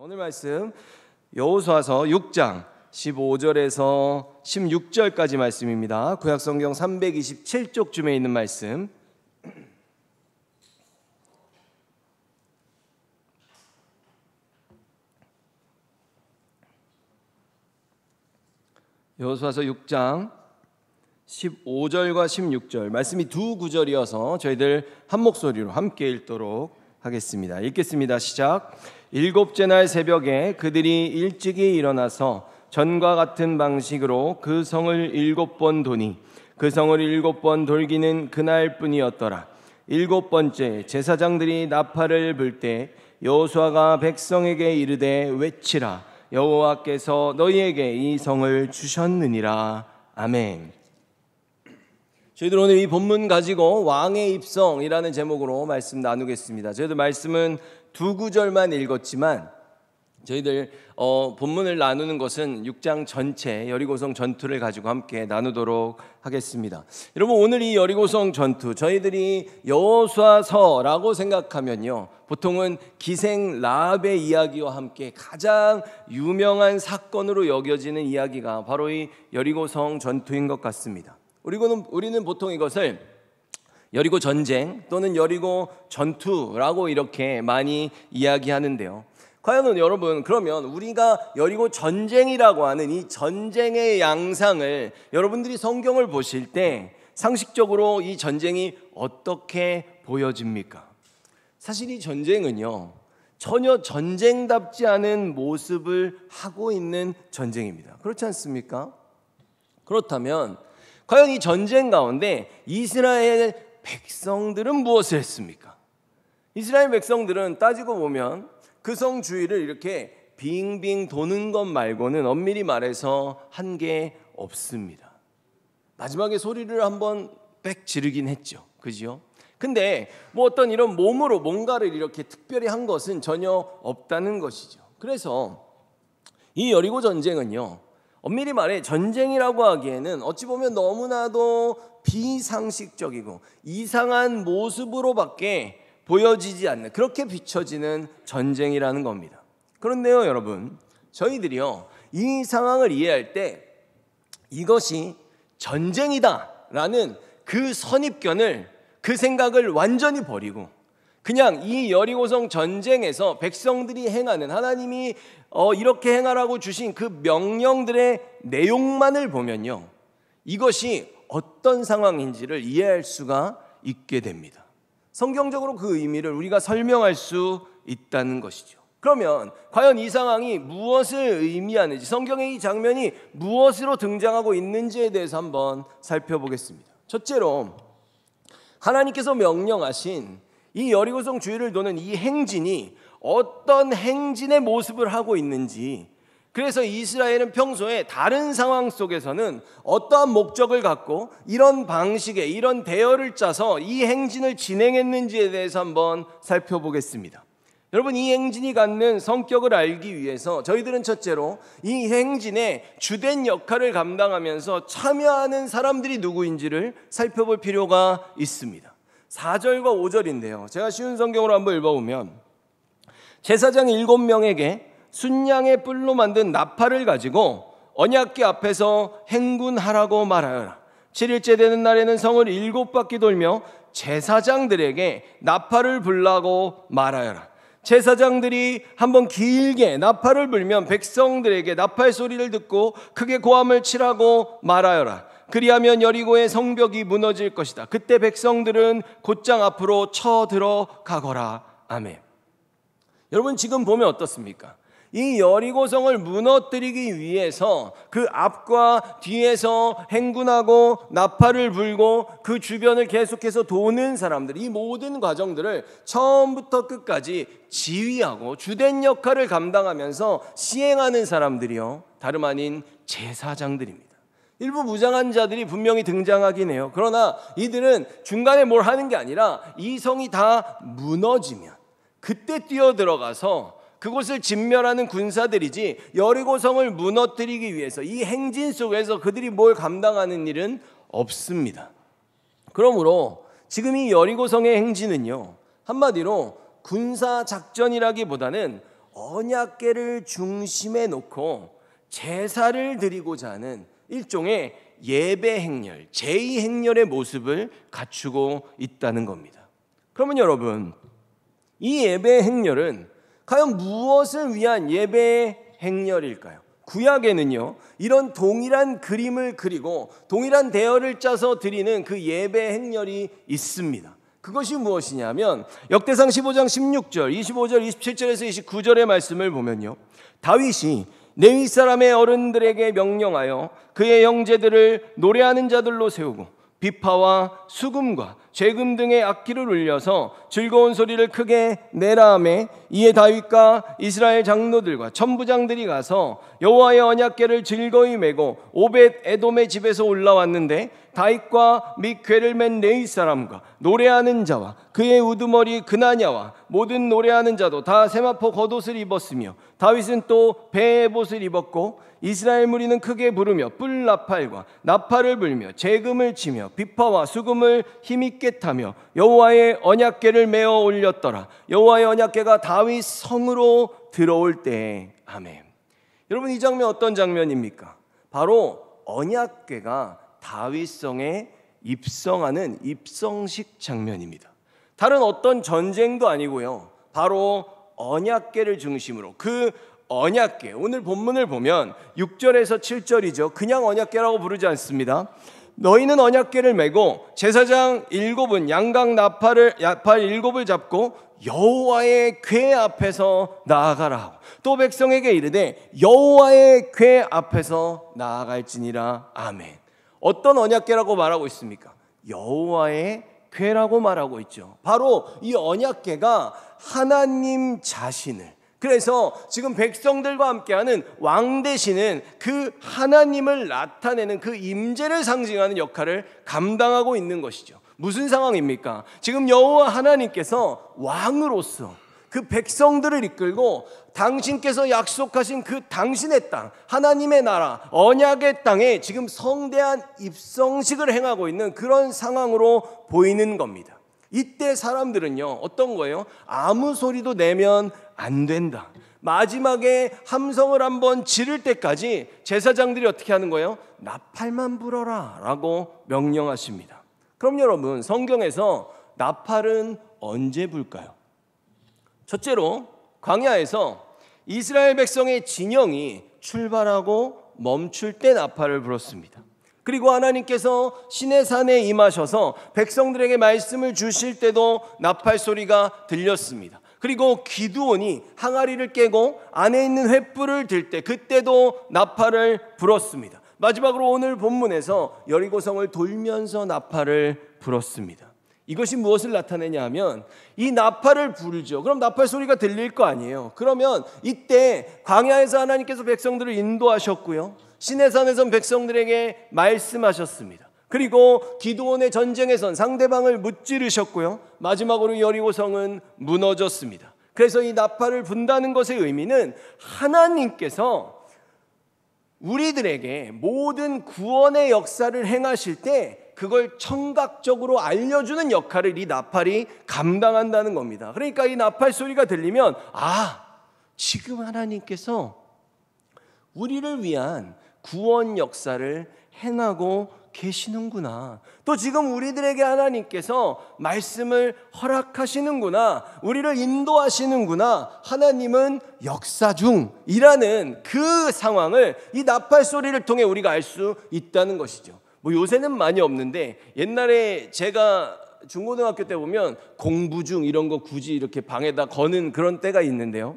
오늘 말씀 여호수아서 6장 15절에서 16절까지 말씀입니다. 구약성경 327쪽쯤에 있는 말씀. 여호수아서 6장 15절과 16절 말씀이 두 구절이어서 저희들 한 목소리로 함께 읽도록 하겠습니다. 읽겠습니다. 시작. 일곱째 날 새벽에 그들이 일찍이 일어나서 전과 같은 방식으로 그 성을 7번 도니 그 성을 7번 돌기는 그날뿐이었더라. 7번째 제사장들이 나팔을 불 때 여호수아가 백성에게 이르되 외치라. 여호와께서 너희에게 이 성을 주셨느니라. 아멘. 저희들 오늘 이 본문 가지고 왕의 입성이라는 제목으로 말씀 나누겠습니다. 저희들 말씀은 두 구절만 읽었지만 저희들 본문을 나누는 것은 6장 전체 여리고성 전투를 가지고 함께 나누도록 하겠습니다. 여러분, 오늘 이 여리고성 전투 저희들이 여호수아서라고 생각하면요, 보통은 기생 라합의 이야기와 함께 가장 유명한 사건으로 여겨지는 이야기가 바로 이 여리고성 전투인 것 같습니다. 우리는 보통 이것을 여리고 전쟁 또는 여리고 전투라고 이렇게 많이 이야기하는데요. 과연 여러분, 그러면 우리가 여리고 전쟁이라고 하는 이 전쟁의 양상을 여러분들이 성경을 보실 때 상식적으로 이 전쟁이 어떻게 보여집니까? 사실 이 전쟁은요, 전혀 전쟁답지 않은 모습을 하고 있는 전쟁입니다. 그렇지 않습니까? 그렇다면 과연 이 전쟁 가운데 이스라엘 백성들은 무엇을 했습니까? 이스라엘 백성들은 따지고 보면 그 성 주위를 이렇게 빙빙 도는 것 말고는 엄밀히 말해서 한 게 없습니다. 마지막에 소리를 한번 빽 지르긴 했죠. 그죠? 근데 어떤 이런 몸으로 뭔가를 이렇게 특별히 한 것은 전혀 없다는 것이죠. 그래서 이 여리고 전쟁은요, 엄밀히 말해 전쟁이라고 하기에는 어찌 보면 너무나도 비상식적이고 이상한 모습으로밖에 보여지지 않는, 그렇게 비춰지는 전쟁이라는 겁니다. 그런데요 여러분, 저희들이요 이 상황을 이해할 때 이것이 전쟁이다라는 그 선입견을, 그 생각을 완전히 버리고 그냥 이 여리고성 전쟁에서 백성들이 행하는, 하나님이 이렇게 행하라고 주신 그 명령들의 내용만을 보면요, 이것이 어떤 상황인지를 이해할 수가 있게 됩니다. 성경적으로 그 의미를 우리가 설명할 수 있다는 것이죠. 그러면 과연 이 상황이 무엇을 의미하는지, 성경의 이 장면이 무엇으로 등장하고 있는지에 대해서 한번 살펴보겠습니다. 첫째로 하나님께서 명령하신 이 여리고성 주위를 도는 이 행진이 어떤 행진의 모습을 하고 있는지, 그래서 이스라엘은 평소에 다른 상황 속에서는 어떠한 목적을 갖고 이런 방식의 이런 대열을 짜서 이 행진을 진행했는지에 대해서 한번 살펴보겠습니다. 여러분, 이 행진이 갖는 성격을 알기 위해서 저희들은 첫째로 이 행진의 주된 역할을 감당하면서 참여하는 사람들이 누구인지를 살펴볼 필요가 있습니다. 4절과 5절인데요 제가 쉬운 성경으로 한번 읽어보면, 제사장 7명에게 순양의 뿔로 만든 나팔을 가지고 언약궤 앞에서 행군하라고 말하여라. 7일째 되는 날에는 성을 7바퀴 돌며 제사장들에게 나팔을 불라고 말하여라. 제사장들이 한번 길게 나팔을 불면 백성들에게 나팔 소리를 듣고 크게 고함을 치라고 말하여라. 그리하면 여리고의 성벽이 무너질 것이다. 그때 백성들은 곧장 앞으로 쳐들어가거라. 아멘. 여러분, 지금 보면 어떻습니까? 이 여리고성을 무너뜨리기 위해서 그 앞과 뒤에서 행군하고 나팔을 불고 그 주변을 계속해서 도는 사람들, 이 모든 과정들을 처음부터 끝까지 지휘하고 주된 역할을 감당하면서 시행하는 사람들이요, 다름 아닌 제사장들입니다. 일부 무장한 자들이 분명히 등장하긴 해요. 그러나 이들은 중간에 뭘 하는 게 아니라 이 성이 다 무너지면 그때 뛰어들어가서 그곳을 진멸하는 군사들이지, 여리고성을 무너뜨리기 위해서 이 행진 속에서 그들이 뭘 감당하는 일은 없습니다. 그러므로 지금 이 여리고성의 행진은요, 한마디로 군사작전이라기보다는 언약궤를 중심에 놓고 제사를 드리고자 하는 일종의 예배 행렬, 제2 행렬의 모습을 갖추고 있다는 겁니다. 그러면 여러분, 이 예배 행렬은 과연 무엇을 위한 예배 행렬일까요? 구약에는요, 이런 동일한 그림을 그리고 동일한 대열을 짜서 드리는 그 예배 행렬이 있습니다. 그것이 무엇이냐면 역대상 15장 16절, 25절, 27절에서 29절의 말씀을 보면요, 다윗이 레위 사람의 어른들에게 명령하여 그의 형제들을 노래하는 자들로 세우고 비파와 수금과 재금 등의 악기를 울려서 즐거운 소리를 크게 내라 하매, 이에 다윗과 이스라엘 장로들과 천부장들이 가서 여호와의 언약궤를 즐거이 메고 오벳 에돔의 집에서 올라왔는데, 다윗과 및 궤를 맨 레위 사람과 노래하는 자와 그의 우두머리 그나냐와 모든 노래하는 자도 다 세마포 겉옷을 입었으며, 다윗은 또 베옷을 입었고 이스라엘 무리는 크게 부르며 뿔 나팔과 나팔을 불며 재금을 치며 비파와 수금을 힘있게 타며 여호와의 언약궤를 메어 올렸더라. 여호와의 언약궤가 다윗 성으로 들어올 때에. 아멘. 여러분, 이 장면 어떤 장면입니까? 바로 언약궤가 다윗 성에 입성하는 입성식 장면입니다. 다른 어떤 전쟁도 아니고요, 바로 언약궤를 중심으로, 그 언약궤, 오늘 본문을 보면 6절에서 7절이죠. 그냥 언약궤라고 부르지 않습니다. 너희는 언약궤를 메고 제사장 7은 양각 나팔 7을 잡고 여호와의 궤 앞에서 나아가라 하고, 또 백성에게 이르되 여호와의 궤 앞에서 나아갈지니라. 아멘. 어떤 언약궤라고 말하고 있습니까? 여호와의 궤라고 말하고 있죠. 바로 이 언약궤가 하나님 자신을, 그래서 지금 백성들과 함께하는 왕 되시는 그 하나님을 나타내는 그 임재를 상징하는 역할을 감당하고 있는 것이죠. 무슨 상황입니까? 지금 여호와 하나님께서 왕으로서 그 백성들을 이끌고 당신께서 약속하신 그 당신의 땅, 하나님의 나라, 언약의 땅에 지금 성대한 입성식을 행하고 있는 그런 상황으로 보이는 겁니다. 이때 사람들은요, 어떤 거예요? 아무 소리도 내면 안 된다. 마지막에 함성을 한번 지를 때까지 제사장들이 어떻게 하는 거예요? 나팔만 불어라 라고 명령하십니다. 그럼 여러분, 성경에서 나팔은 언제 불까요? 첫째로 광야에서 이스라엘 백성의 진영이 출발하고 멈출 때 나팔을 불었습니다. 그리고 하나님께서 시내산에 임하셔서 백성들에게 말씀을 주실 때도 나팔 소리가 들렸습니다. 그리고 기드온이 항아리를 깨고 안에 있는 횃불을 들 때 그때도 나팔을 불었습니다. 마지막으로 오늘 본문에서 여리고성을 돌면서 나팔을 불었습니다. 이것이 무엇을 나타내냐 하면 이 나팔을 불죠. 그럼 나팔 소리가 들릴 거 아니에요. 그러면 이때 광야에서 하나님께서 백성들을 인도하셨고요, 시내산에선 백성들에게 말씀하셨습니다. 그리고 기드온의 전쟁에선 상대방을 무찌르셨고요, 마지막으로 여리고성은 무너졌습니다. 그래서 이 나팔을 분다는 것의 의미는 하나님께서 우리들에게 모든 구원의 역사를 행하실 때 그걸 청각적으로 알려주는 역할을 이 나팔이 감당한다는 겁니다. 그러니까 이 나팔 소리가 들리면, 아, 지금 하나님께서 우리를 위한 구원 역사를 행하고 계시는구나. 또 지금 우리들에게 하나님께서 말씀을 허락하시는구나. 우리를 인도하시는구나. 하나님은 역사 중이라는 그 상황을 이 나팔 소리를 통해 우리가 알 수 있다는 것이죠. 뭐 요새는 많이 없는데 옛날에 제가 중고등학교 때 보면 공부 중 이런 거 굳이 이렇게 방에다 거는 그런 때가 있는데요,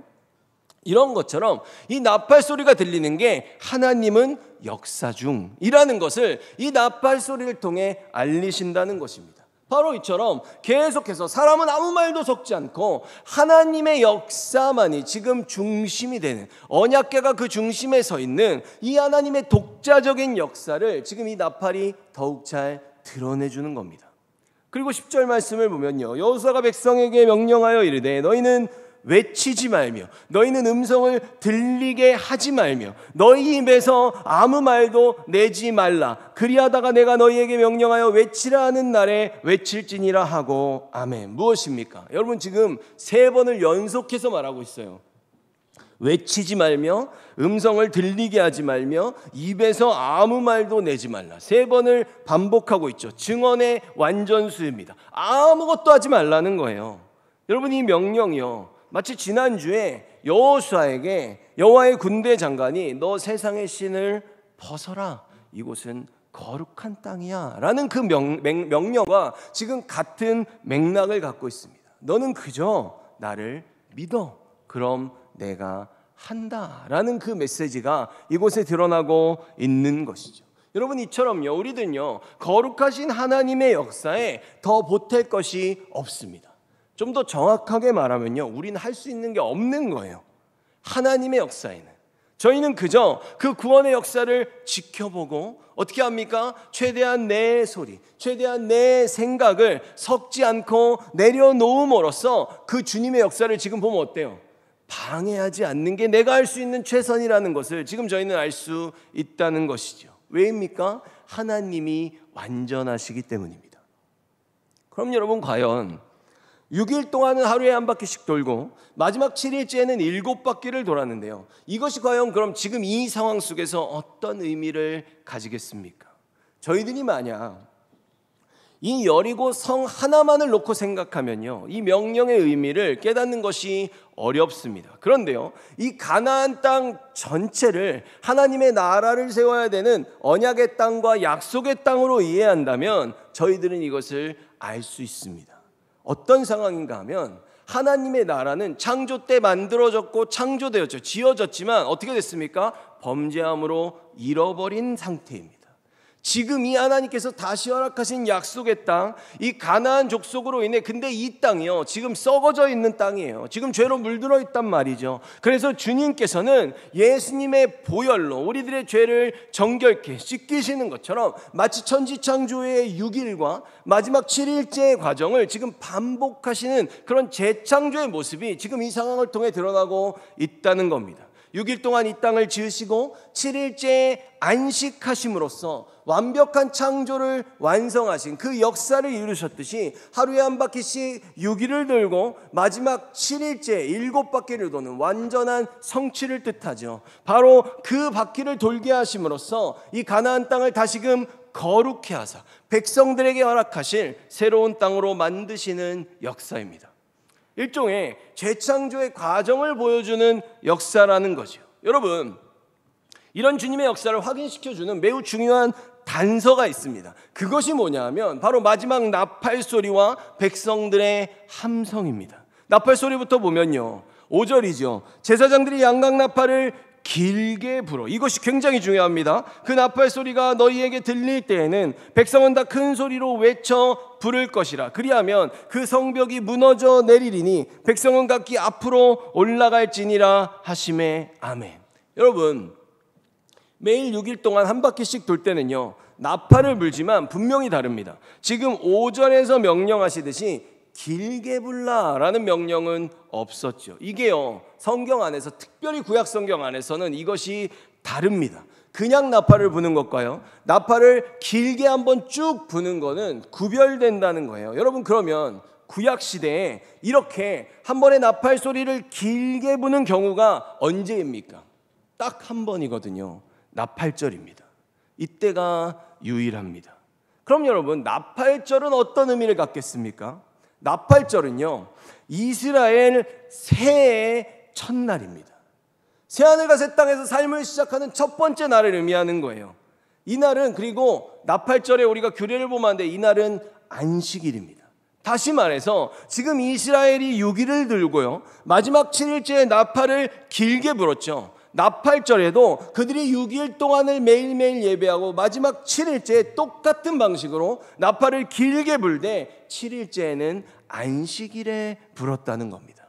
이런 것처럼 이 나팔 소리가 들리는 게 하나님은 역사 중이라는 것을 이 나팔 소리를 통해 알리신다는 것입니다. 바로 이처럼 계속해서 사람은 아무 말도 섞지 않고 하나님의 역사만이 지금 중심이 되는, 언약궤가 그 중심에 서 있는 이 하나님의 독자적인 역사를 지금 이 나팔이 더욱 잘 드러내주는 겁니다. 그리고 10절 말씀을 보면요, 여호수아가 백성에게 명령하여 이르되 너희는 외치지 말며 너희는 음성을 들리게 하지 말며 너희 입에서 아무 말도 내지 말라. 그리하다가 내가 너희에게 명령하여 외치라 하는 날에 외칠지니라 하고. 아멘. 무엇입니까? 여러분, 지금 3번을 연속해서 말하고 있어요. 외치지 말며 음성을 들리게 하지 말며 입에서 아무 말도 내지 말라. 3번을 반복하고 있죠. 증언의 완전수입니다. 아무것도 하지 말라는 거예요. 여러분, 이 명령이요, 마치 지난주에 여호수아에게 여호와의 군대 장관이 너 세상의 신을 벗어라, 이곳은 거룩한 땅이야 라는 그 명령과 지금 같은 맥락을 갖고 있습니다. 너는 그저 나를 믿어, 그럼 내가 한다 라는 그 메시지가 이곳에 드러나고 있는 것이죠. 여러분, 이처럼요, 우리들은요, 거룩하신 하나님의 역사에 더 보탤 것이 없습니다. 좀 더 정확하게 말하면요, 우리는 할 수 있는 게 없는 거예요. 하나님의 역사에는 저희는 그저 그 구원의 역사를 지켜보고 어떻게 합니까? 최대한 내 소리, 최대한 내 생각을 섞지 않고 내려놓음으로써 그 주님의 역사를 지금 보면 어때요? 방해하지 않는 게 내가 할 수 있는 최선이라는 것을 지금 저희는 알 수 있다는 것이죠. 왜입니까? 하나님이 완전하시기 때문입니다. 그럼 여러분, 과연 6일 동안은 하루에 한 바퀴씩 돌고 마지막 7일째에는 7바퀴를 돌았는데요, 이것이 과연 그럼 지금 이 상황 속에서 어떤 의미를 가지겠습니까? 저희들이 만약 이 여리고 성 하나만을 놓고 생각하면요, 이 명령의 의미를 깨닫는 것이 어렵습니다. 그런데요, 이 가나안 땅 전체를 하나님의 나라를 세워야 되는 언약의 땅과 약속의 땅으로 이해한다면 저희들은 이것을 알 수 있습니다. 어떤 상황인가 하면 하나님의 나라는 창조 때 만들어졌고 창조되었죠. 지어졌지만 어떻게 됐습니까? 범죄함으로 잃어버린 상태입니다. 지금 이 하나님께서 다시 허락하신 약속의 땅, 이 가나안 족속으로 인해, 근데 이 땅이요, 지금 썩어져 있는 땅이에요. 지금 죄로 물들어 있단 말이죠. 그래서 주님께서는 예수님의 보혈로 우리들의 죄를 정결케 씻기시는 것처럼 마치 천지창조의 6일과 마지막 7일째의 과정을 지금 반복하시는 그런 재창조의 모습이 지금 이 상황을 통해 드러나고 있다는 겁니다. 6일 동안 이 땅을 지으시고 7일째에 안식하심으로써 완벽한 창조를 완성하신 그 역사를 이루셨듯이 하루에 한 바퀴씩 6일을 돌고 마지막 7일째 7바퀴를 도는 완전한 성취를 뜻하죠. 바로 그 바퀴를 돌게 하심으로써 이 가나안 땅을 다시금 거룩해 하사 백성들에게 허락하실 새로운 땅으로 만드시는 역사입니다. 일종의 재창조의 과정을 보여주는 역사라는 거죠. 여러분, 이런 주님의 역사를 확인시켜주는 매우 중요한 단서가 있습니다. 그것이 뭐냐면 바로 마지막 나팔 소리와 백성들의 함성입니다. 나팔 소리부터 보면요, 5절이죠. 제사장들이 양각 나팔을 길게 불어. 이것이 굉장히 중요합니다. 그 나팔 소리가 너희에게 들릴 때에는 백성은 다 큰 소리로 외쳐 부를 것이라. 그리하면 그 성벽이 무너져 내리리니 백성은 각기 앞으로 올라갈지니라 하시매. 아멘. 여러분, 매일 6일 동안 한 바퀴씩 돌 때는요, 나팔을 불지만 분명히 다릅니다. 지금 5절에서 명령하시듯이 길게 불라라는 명령은 없었죠. 이게요, 성경 안에서, 특별히 구약 성경 안에서는 이것이 다릅니다. 그냥 나팔을 부는 것과요, 나팔을 길게 한번 쭉 부는 거는 구별된다는 거예요. 여러분, 그러면 구약 시대에 이렇게 한 번에 나팔 소리를 길게 부는 경우가 언제입니까? 딱 한 번이거든요. 나팔절입니다. 이때가 유일합니다. 그럼 여러분, 나팔절은 어떤 의미를 갖겠습니까? 나팔절은요, 이스라엘 새해의 첫날입니다. 새하늘과 새 땅에서 삶을 시작하는 첫 번째 날을 의미하는 거예요. 이날은, 그리고 나팔절에 우리가 규례를 보면 안 돼, 이날은 안식일입니다. 다시 말해서 지금 이스라엘이 6일을 들고요, 마지막 7일째에 나팔을 길게 불었죠. 나팔절에도 그들이 6일 동안을 매일매일 예배하고 마지막 7일째에 똑같은 방식으로 나팔을 길게 불되 7일째에는 안식일에 불었다는 겁니다.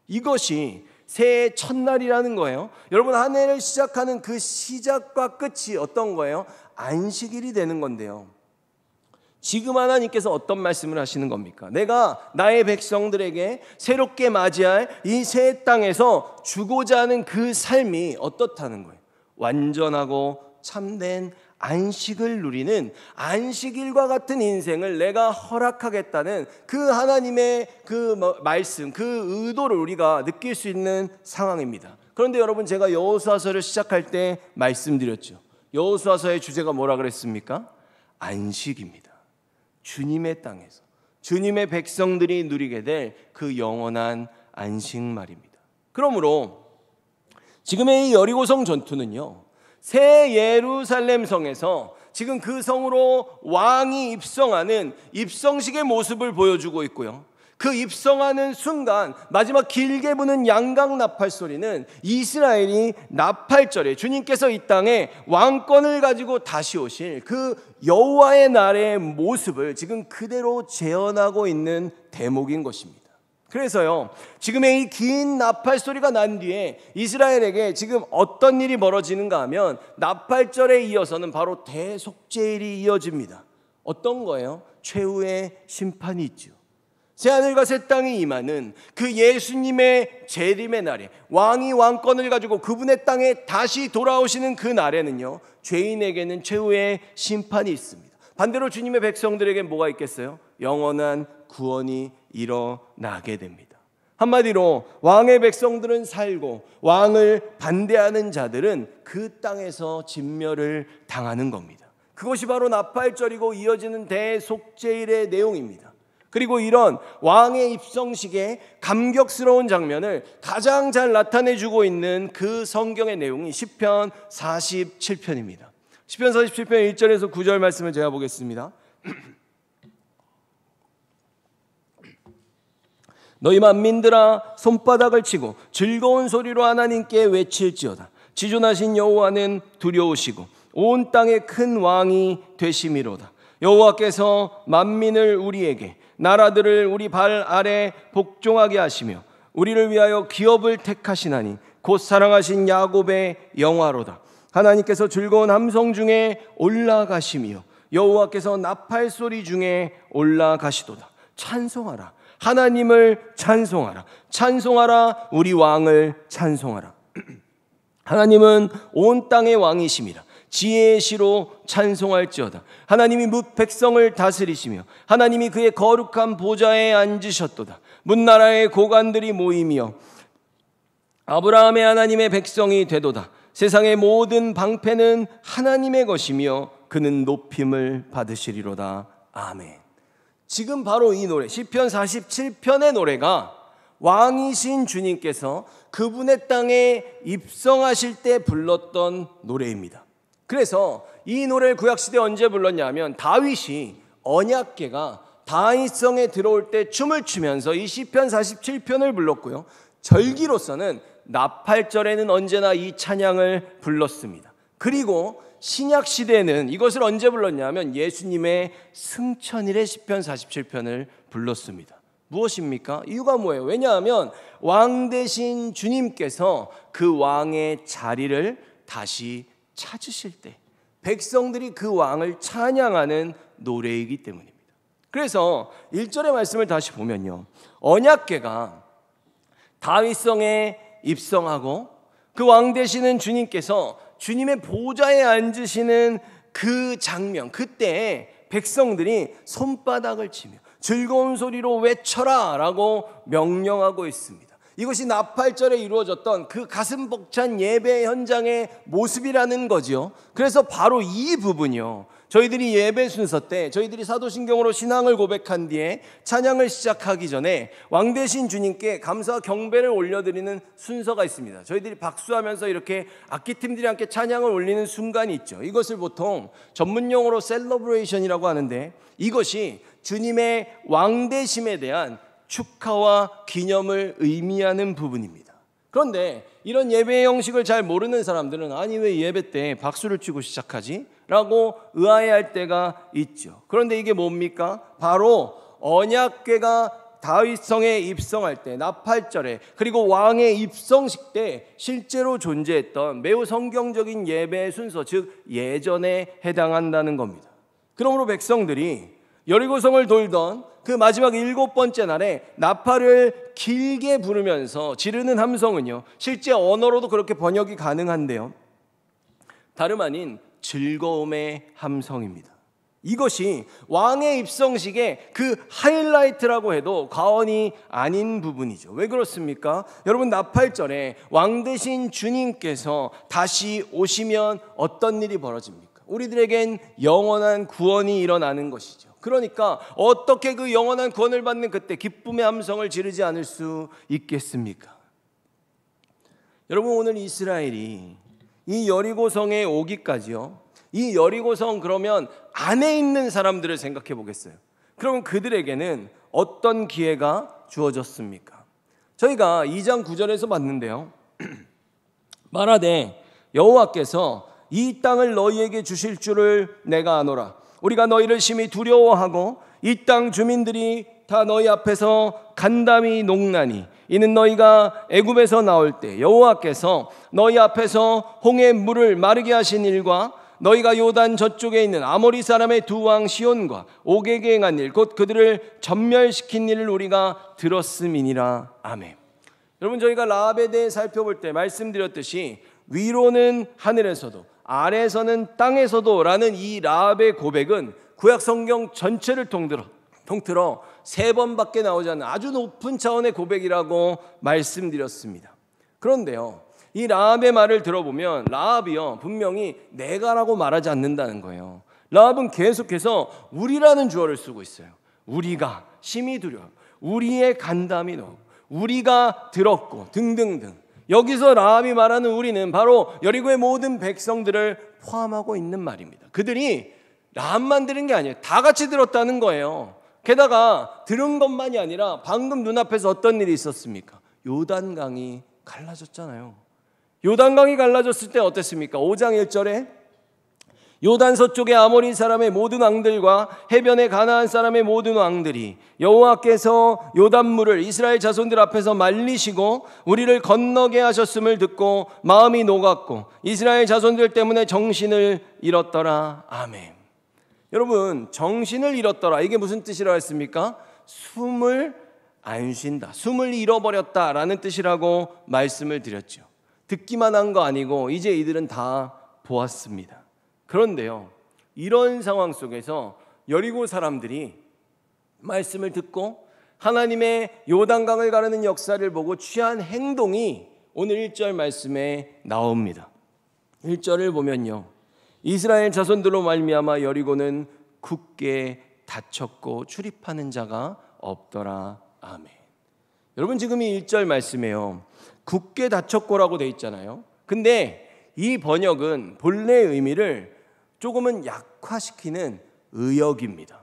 이것이 새해 첫날이라는 거예요. 여러분, 한 해를 시작하는 그 시작과 끝이 어떤 거예요? 안식일이 되는 건데요, 지금 하나님께서 어떤 말씀을 하시는 겁니까? 내가 나의 백성들에게 새롭게 맞이할 이 새 땅에서 주고자 하는 그 삶이 어떻다는 거예요? 완전하고 참된 안식을 누리는 안식일과 같은 인생을 내가 허락하겠다는 그 하나님의 그 말씀, 그 의도를 우리가 느낄 수 있는 상황입니다. 그런데 여러분, 제가 여호수아서를 시작할 때 말씀드렸죠. 여호수아서의 주제가 뭐라 그랬습니까? 안식입니다. 주님의 땅에서 주님의 백성들이 누리게 될 그 영원한 안식 말입니다. 그러므로 지금의 이 여리고성 전투는요, 새 예루살렘 성에서 지금 그 성으로 왕이 입성하는 입성식의 모습을 보여주고 있고요, 그 입성하는 순간 마지막 길게 부는 양각 나팔 소리는 이스라엘이 나팔절에 주님께서 이 땅에 왕권을 가지고 다시 오실 그 여호와의 날의 모습을 지금 그대로 재현하고 있는 대목인 것입니다. 그래서요, 지금의 이 긴 나팔 소리가 난 뒤에 이스라엘에게 지금 어떤 일이 벌어지는가 하면 나팔절에 이어서는 바로 대속죄일이 이어집니다. 어떤 거예요? 최후의 심판이 있죠. 새하늘과 새 땅이 임하는 그 예수님의 재림의 날에, 왕이 왕권을 가지고 그분의 땅에 다시 돌아오시는 그 날에는요, 죄인에게는 최후의 심판이 있습니다. 반대로 주님의 백성들에게 뭐가 있겠어요? 영원한 구원이 일어나게 됩니다. 한마디로 왕의 백성들은 살고 왕을 반대하는 자들은 그 땅에서 진멸을 당하는 겁니다. 그것이 바로 나팔절이고 이어지는 대속죄일의 내용입니다. 그리고 이런 왕의 입성식의 감격스러운 장면을 가장 잘 나타내주고 있는 그 성경의 내용이 시편 47편입니다. 시편 47편 1절에서 9절 말씀을 제가 보겠습니다. 너희 만민들아, 손바닥을 치고 즐거운 소리로 하나님께 외칠지어다. 지존하신 여호와는 두려우시고 온 땅의 큰 왕이 되심이로다. 여호와께서 만민을 우리에게, 나라들을 우리 발 아래 복종하게 하시며 우리를 위하여 기업을 택하시나니 곧 사랑하신 야곱의 영화로다. 하나님께서 즐거운 함성 중에 올라가시며 여호와께서 나팔 소리 중에 올라가시도다. 찬송하라, 하나님을 찬송하라. 찬송하라, 우리 왕을 찬송하라. 하나님은 온 땅의 왕이심이라. 지혜의 시로 찬송할지어다. 하나님이 뭇 백성을 다스리시며 하나님이 그의 거룩한 보좌에 앉으셨도다. 문나라의 고관들이 모이며 아브라함의 하나님의 백성이 되도다. 세상의 모든 방패는 하나님의 것이며 그는 높임을 받으시리로다. 아멘. 지금 바로 이 노래, 시편 47편의 노래가 왕이신 주님께서 그분의 땅에 입성하실 때 불렀던 노래입니다. 그래서 이 노래를 구약시대에 언제 불렀냐면 다윗이 언약궤가 다윗성에 들어올 때 춤을 추면서 이 시편 47편을 불렀고요, 절기로서는 나팔절에는 언제나 이 찬양을 불렀습니다. 그리고 신약시대에는 이것을 언제 불렀냐면 예수님의 승천일에 시편 47편을 불렀습니다. 무엇입니까? 이유가 뭐예요? 왜냐하면 왕 되신 주님께서 그 왕의 자리를 다시 찾으실 때 백성들이 그 왕을 찬양하는 노래이기 때문입니다. 그래서 1절의 말씀을 다시 보면요, 언약궤가 다윗성에 입성하고 그 왕 되시는 주님께서 주님의 보좌에 앉으시는 그 장면, 그때 백성들이 손바닥을 치며 즐거운 소리로 외쳐라 라고 명령하고 있습니다. 이것이 나팔절에 이루어졌던 그 가슴 벅찬 예배 현장의 모습이라는 거죠. 그래서 바로 이 부분이요, 저희들이 예배 순서 때 저희들이 사도신경으로 신앙을 고백한 뒤에 찬양을 시작하기 전에 왕 되신 주님께 감사와 경배를 올려드리는 순서가 있습니다. 저희들이 박수하면서 이렇게 악기팀들이 함께 찬양을 올리는 순간이 있죠. 이것을 보통 전문용어로 셀러브레이션이라고 하는데, 이것이 주님의 왕되심에 대한 축하와 기념을 의미하는 부분입니다. 그런데 이런 예배의 형식을 잘 모르는 사람들은 아니 왜 예배 때 박수를 치고 시작하지? 라고 의아해할 때가 있죠. 그런데 이게 뭡니까? 바로 언약궤가 다윗성에 입성할 때, 나팔절에, 그리고 왕의 입성식 때 실제로 존재했던 매우 성경적인 예배의 순서, 즉 예전에 해당한다는 겁니다. 그러므로 백성들이 여리고성을 돌던 그 마지막 7번째 날에 나팔을 길게 부르면서 지르는 함성은요, 실제 언어로도 그렇게 번역이 가능한데요, 다름 아닌 즐거움의 함성입니다. 이것이 왕의 입성식의 그 하이라이트라고 해도 과언이 아닌 부분이죠. 왜 그렇습니까? 여러분, 나팔절에 왕 되신 주님께서 다시 오시면 어떤 일이 벌어집니까? 우리들에겐 영원한 구원이 일어나는 것이죠. 그러니까 어떻게 그 영원한 구원을 받는 그때 기쁨의 함성을 지르지 않을 수 있겠습니까? 여러분, 오늘 이스라엘이 이 여리고성에 오기까지요, 이 여리고성 그러면 안에 있는 사람들을 생각해 보겠어요. 그러면 그들에게는 어떤 기회가 주어졌습니까? 저희가 2장 9절에서 봤는데요, 말하되 여호와께서 이 땅을 너희에게 주실 줄을 내가 아노라. 우리가 너희를 심히 두려워하고 이 땅 주민들이 다 너희 앞에서 간담이 녹나니 이는 너희가 애굽에서 나올 때 여호와께서 너희 앞에서 홍해 물을 마르게 하신 일과 너희가 요단 저쪽에 있는 아모리 사람의 두 왕 시온과 옥에게 행한 일, 곧 그들을 전멸시킨 일을 우리가 들었음이니라. 아멘. 여러분, 저희가 라합에 대해 살펴볼 때 말씀드렸듯이 위로는 하늘에서도 아래에서는 땅에서도 라는 이 라합의 고백은 구약 성경 전체를 통틀어 3번밖에 나오지 않는 아주 높은 차원의 고백이라고 말씀드렸습니다. 그런데요, 이 라합의 말을 들어보면 라합이요, 분명히 내가라고 말하지 않는다는 거예요. 라합은 계속해서 우리라는 주어를 쓰고 있어요. 우리가 심히 두려워, 우리의 간담이 너무, 우리가 들었고 등등등. 여기서 라합이 말하는 우리는 바로 여리고의 모든 백성들을 포함하고 있는 말입니다. 그들이 라합만 들은 게 아니에요. 다 같이 들었다는 거예요. 게다가 들은 것만이 아니라 방금 눈앞에서 어떤 일이 있었습니까? 요단강이 갈라졌잖아요. 요단강이 갈라졌을 때 어땠습니까? 5장 1절에 요단 서쪽의 아모리 사람의 모든 왕들과 해변의 가나안 사람의 모든 왕들이 여호와께서 요단물을 이스라엘 자손들 앞에서 말리시고 우리를 건너게 하셨음을 듣고 마음이 녹았고 이스라엘 자손들 때문에 정신을 잃었더라. 아멘. 여러분, 정신을 잃었더라, 이게 무슨 뜻이라고 했습니까? 숨을 안 쉰다, 숨을 잃어버렸다라는 뜻이라고 말씀을 드렸죠. 듣기만 한 거 아니고 이제 이들은 다 보았습니다. 그런데요, 이런 상황 속에서 여리고 사람들이 말씀을 듣고 하나님의 요단강을 가르는 역사를 보고 취한 행동이 오늘 1절 말씀에 나옵니다. 1절을 보면요, 이스라엘 자손들로 말미암아 여리고는 굳게 닫혔고 출입하는 자가 없더라. 아멘. 여러분, 지금 이 1절 말씀에요, 굳게 닫혔고라고 돼 있잖아요. 근데 이 번역은 본래의 의미를 조금은 약화시키는 의역입니다.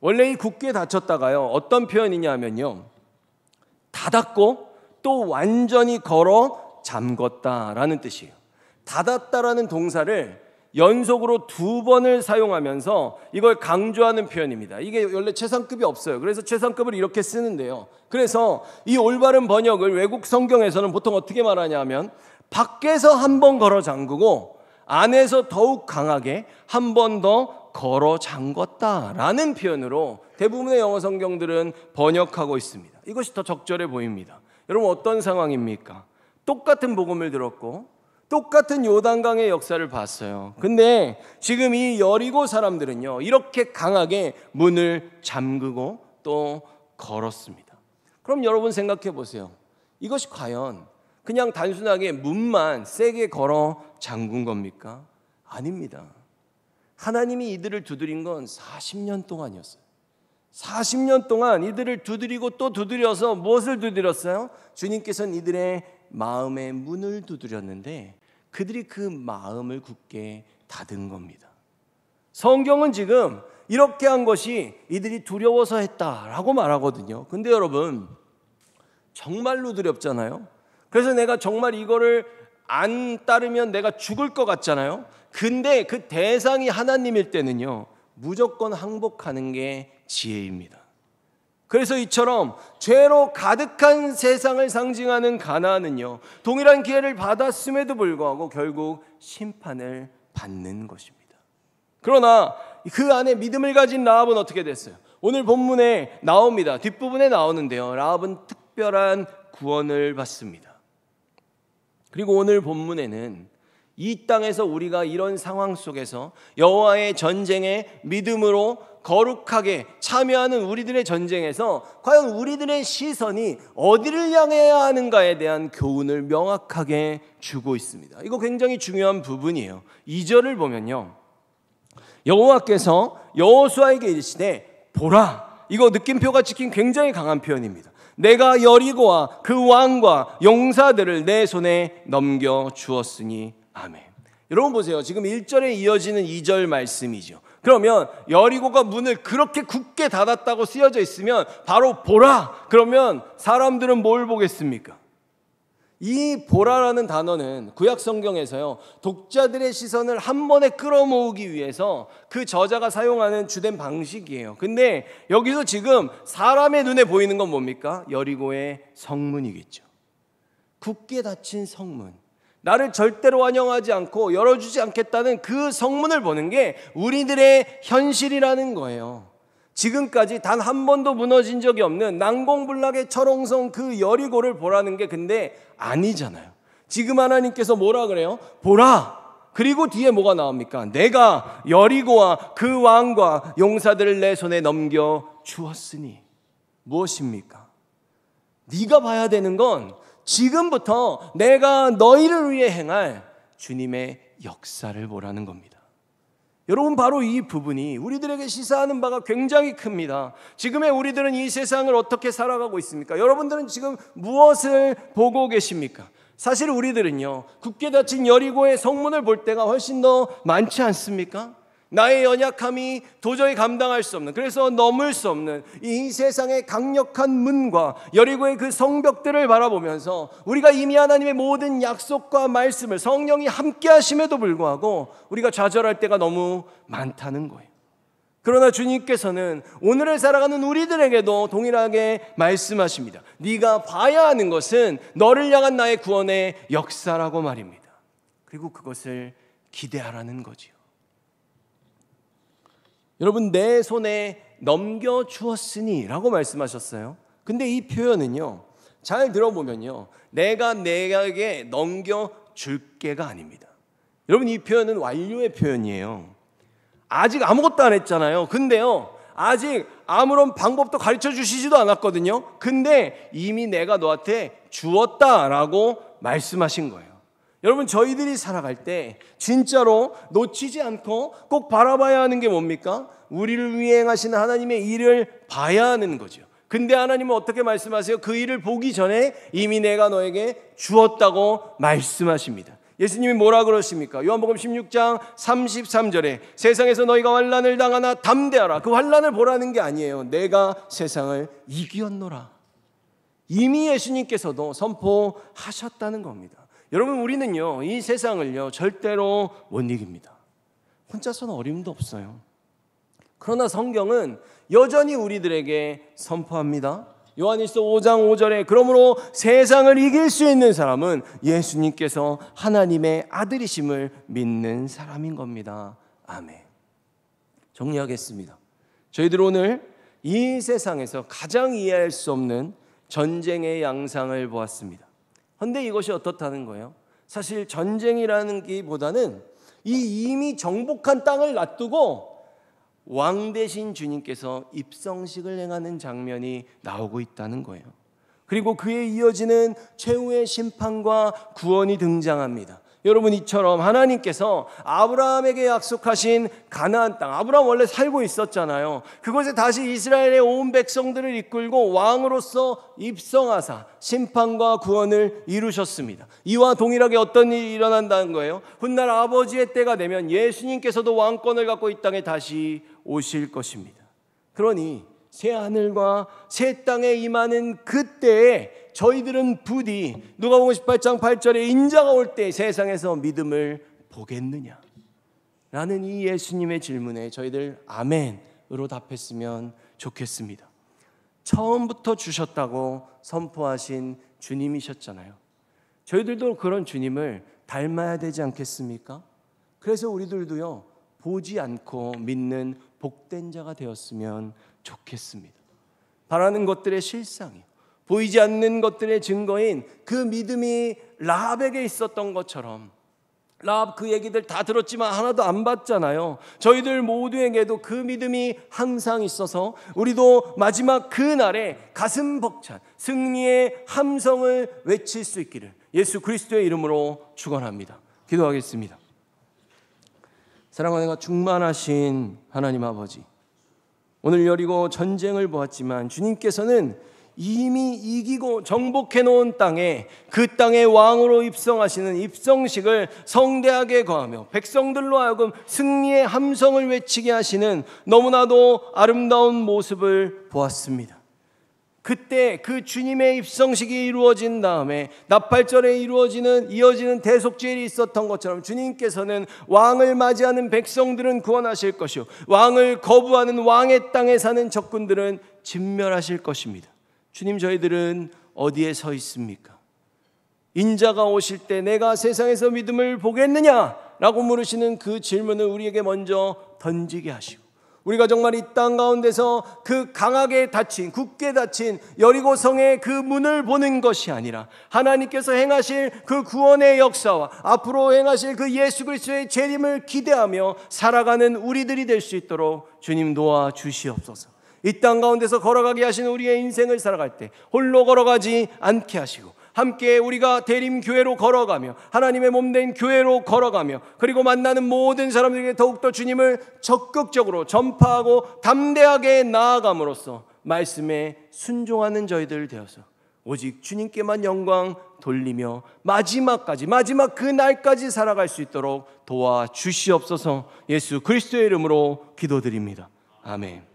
원래 이 굳게 닫혔다가요, 어떤 표현이냐 하면요, 닫았고 또 완전히 걸어 잠궜다라는 뜻이에요. 닫았다라는 동사를 연속으로 2번을 사용하면서 이걸 강조하는 표현입니다. 이게 원래 최상급이 없어요. 그래서 최상급을 이렇게 쓰는데요, 그래서 이 올바른 번역을 외국 성경에서는 보통 어떻게 말하냐 하면 밖에서 한 번 걸어 잠그고 안에서 더욱 강하게 한 번 더 걸어 잠궜다라는 표현으로 대부분의 영어 성경들은 번역하고 있습니다. 이것이 더 적절해 보입니다. 여러분, 어떤 상황입니까? 똑같은 복음을 들었고 똑같은 요단강의 역사를 봤어요. 근데 지금 이 여리고 사람들은요, 이렇게 강하게 문을 잠그고 또 걸었습니다. 그럼 여러분 생각해 보세요. 이것이 과연 그냥 단순하게 문만 세게 걸어 잠근 겁니까? 아닙니다. 하나님이 이들을 두드린 건 40년 동안이었어요. 40년 동안 이들을 두드리고 또 두드려서 무엇을 두드렸어요? 주님께서는 이들의 마음의 문을 두드렸는데 그들이 그 마음을 굳게 닫은 겁니다. 성경은 지금 이렇게 한 것이 이들이 두려워서 했다라고 말하거든요. 근데 여러분, 정말로 두렵잖아요. 그래서 내가 정말 이거를 안 따르면 내가 죽을 것 같잖아요. 근데 그 대상이 하나님일 때는요, 무조건 항복하는 게 지혜입니다. 그래서 이처럼 죄로 가득한 세상을 상징하는 가나안은요, 동일한 기회를 받았음에도 불구하고 결국 심판을 받는 것입니다. 그러나 그 안에 믿음을 가진 라합은 어떻게 됐어요? 오늘 본문에 나옵니다. 뒷부분에 나오는데요, 라합은 특별한 구원을 받습니다. 그리고 오늘 본문에는 이 땅에서 우리가 이런 상황 속에서 여호와의 전쟁에 믿음으로 거룩하게 참여하는 우리들의 전쟁에서 과연 우리들의 시선이 어디를 향해야 하는가에 대한 교훈을 명확하게 주고 있습니다. 이거 굉장히 중요한 부분이에요. 2절을 보면요, 여호와께서 여호수아에게 이르시되 보라, 이거 느낌표가 찍힌 굉장히 강한 표현입니다. 내가 여리고와 그 왕과 용사들을 내 손에 넘겨 주었으니 아멘. 여러분 보세요. 지금 1절에 이어지는 2절 말씀이죠. 그러면 여리고가 문을 그렇게 굳게 닫았다고 쓰여져 있으면 바로 보라, 그러면 사람들은 뭘 보겠습니까? 이 보라라는 단어는 구약 성경에서요, 독자들의 시선을 한 번에 끌어모으기 위해서 그 저자가 사용하는 주된 방식이에요. 근데 여기서 지금 사람의 눈에 보이는 건 뭡니까? 여리고의 성문이겠죠. 굳게 닫힌 성문, 나를 절대로 환영하지 않고 열어주지 않겠다는 그 성문을 보는 게 우리들의 현실이라는 거예요. 지금까지 단 한 번도 무너진 적이 없는 난공불락의 철옹성 그 여리고를 보라는 게 근데 아니잖아요. 지금 하나님께서 뭐라 그래요? 보라. 그리고 뒤에 뭐가 나옵니까? 내가 여리고와 그 왕과 용사들을 내 손에 넘겨 주었으니. 무엇입니까? 네가 봐야 되는 건 지금부터 내가 너희를 위해 행할 주님의 역사를 보라는 겁니다. 여러분, 바로 이 부분이 우리들에게 시사하는 바가 굉장히 큽니다. 지금의 우리들은 이 세상을 어떻게 살아가고 있습니까? 여러분들은 지금 무엇을 보고 계십니까? 사실 우리들은요, 굳게 닫힌 여리고의 성문을 볼 때가 훨씬 더 많지 않습니까? 나의 연약함이 도저히 감당할 수 없는, 그래서 넘을 수 없는 이 세상의 강력한 문과 여리고의 그 성벽들을 바라보면서 우리가 이미 하나님의 모든 약속과 말씀을 성령이 함께 하심에도 불구하고 우리가 좌절할 때가 너무 많다는 거예요. 그러나 주님께서는 오늘을 살아가는 우리들에게도 동일하게 말씀하십니다. 네가 봐야 하는 것은 너를 향한 나의 구원의 역사라고 말입니다. 그리고 그것을 기대하라는 거지요. 여러분, 내 손에 넘겨주었으니 라고 말씀하셨어요. 근데 이 표현은요, 잘 들어보면요, 내가 내게 넘겨줄게가 아닙니다. 여러분, 이 표현은 완료의 표현이에요. 아직 아무것도 안 했잖아요. 근데요, 아직 아무런 방법도 가르쳐 주시지도 않았거든요. 근데 이미 내가 너한테 주었다라고 말씀하신 거예요. 여러분, 저희들이 살아갈 때 진짜로 놓치지 않고 꼭 바라봐야 하는 게 뭡니까? 우리를 위해 행하시는 하나님의 일을 봐야 하는 거죠. 근데 하나님은 어떻게 말씀하세요? 그 일을 보기 전에 이미 내가 너에게 주었다고 말씀하십니다. 예수님이 뭐라 그러십니까? 요한복음 16장 33절에 세상에서 너희가 환난을 당하나 담대하라. 그 환난을 보라는 게 아니에요. 내가 세상을 이기었노라. 이미 예수님께서도 선포하셨다는 겁니다. 여러분, 우리는요, 이 세상을요, 절대로 못 이깁니다. 혼자서는 어림도 없어요. 그러나 성경은 여전히 우리들에게 선포합니다. 요한일서 5장 5절에 그러므로 세상을 이길 수 있는 사람은 예수님께서 하나님의 아들이심을 믿는 사람인 겁니다. 아멘. 정리하겠습니다. 저희들 오늘 이 세상에서 가장 이해할 수 없는 전쟁의 양상을 보았습니다. 그런데 이것이 어떻다는 거예요? 사실 전쟁이라는 게보다는 이 이미 정복한 땅을 놔두고 왕 대신 주님께서 입성식을 행하는 장면이 나오고 있다는 거예요. 그리고 그에 이어지는 최후의 심판과 구원이 등장합니다. 여러분, 이처럼 하나님께서 아브라함에게 약속하신 가나안 땅, 아브라함 원래 살고 있었잖아요. 그곳에 다시 이스라엘의 온 백성들을 이끌고 왕으로서 입성하사 심판과 구원을 이루셨습니다. 이와 동일하게 어떤 일이 일어난다는 거예요? 훗날 아버지의 때가 되면 예수님께서도 왕권을 갖고 이 땅에 다시 오실 것입니다. 그러니 새 하늘과 새 땅에 임하는 그때에 저희들은 부디 누가복음 18장 8절에 인자가 올 때 세상에서 믿음을 보겠느냐 라는 이 예수님의 질문에 저희들 아멘으로 답했으면 좋겠습니다. 처음부터 주셨다고 선포하신 주님이셨잖아요. 저희들도 그런 주님을 닮아야 되지 않겠습니까? 그래서 우리들도요, 보지 않고 믿는 복된 자가 되었으면 좋겠습니다. 바라는 것들의 실상이요, 보이지 않는 것들의 증거인 그 믿음이 라합에게 있었던 것처럼 라합 그 얘기들 다 들었지만 하나도 안 받잖아요. 저희들 모두에게도 그 믿음이 항상 있어서 우리도 마지막 그날에 가슴 벅찬 승리의 함성을 외칠 수 있기를 예수 그리스도의 이름으로 축원합니다. 기도하겠습니다. 사랑과 은혜가 충만하신 하나님 아버지, 오늘 여리고 전쟁을 보았지만 주님께서는 이미 이기고 정복해 놓은 땅에 그 땅의 왕으로 입성하시는 입성식을 성대하게 거하며 백성들로 하여금 승리의 함성을 외치게 하시는 너무나도 아름다운 모습을 보았습니다. 그때 그 주님의 입성식이 이루어진 다음에 나팔절에 이어지는 대속죄일이 있었던 것처럼 주님께서는 왕을 맞이하는 백성들은 구원하실 것이요 왕을 거부하는 왕의 땅에 사는 적군들은 진멸하실 것입니다. 주님, 저희들은 어디에 서 있습니까? 인자가 오실 때 내가 세상에서 믿음을 보겠느냐? 라고 물으시는 그 질문을 우리에게 먼저 던지게 하시고 우리가 정말 이 땅 가운데서 그 강하게 닫힌, 굳게 닫힌 여리고성의 그 문을 보는 것이 아니라 하나님께서 행하실 그 구원의 역사와 앞으로 행하실 그 예수 그리스도의 재림을 기대하며 살아가는 우리들이 될 수 있도록 주님 도와주시옵소서. 이 땅 가운데서 걸어가게 하시는 우리의 인생을 살아갈 때 홀로 걸어가지 않게 하시고 함께 우리가 대림교회로 걸어가며 하나님의 몸된 교회로 걸어가며 그리고 만나는 모든 사람들에게 더욱더 주님을 적극적으로 전파하고 담대하게 나아감으로써 말씀에 순종하는 저희들 되어서 오직 주님께만 영광 돌리며 마지막 그 날까지 살아갈 수 있도록 도와주시옵소서. 예수 그리스도의 이름으로 기도드립니다. 아멘.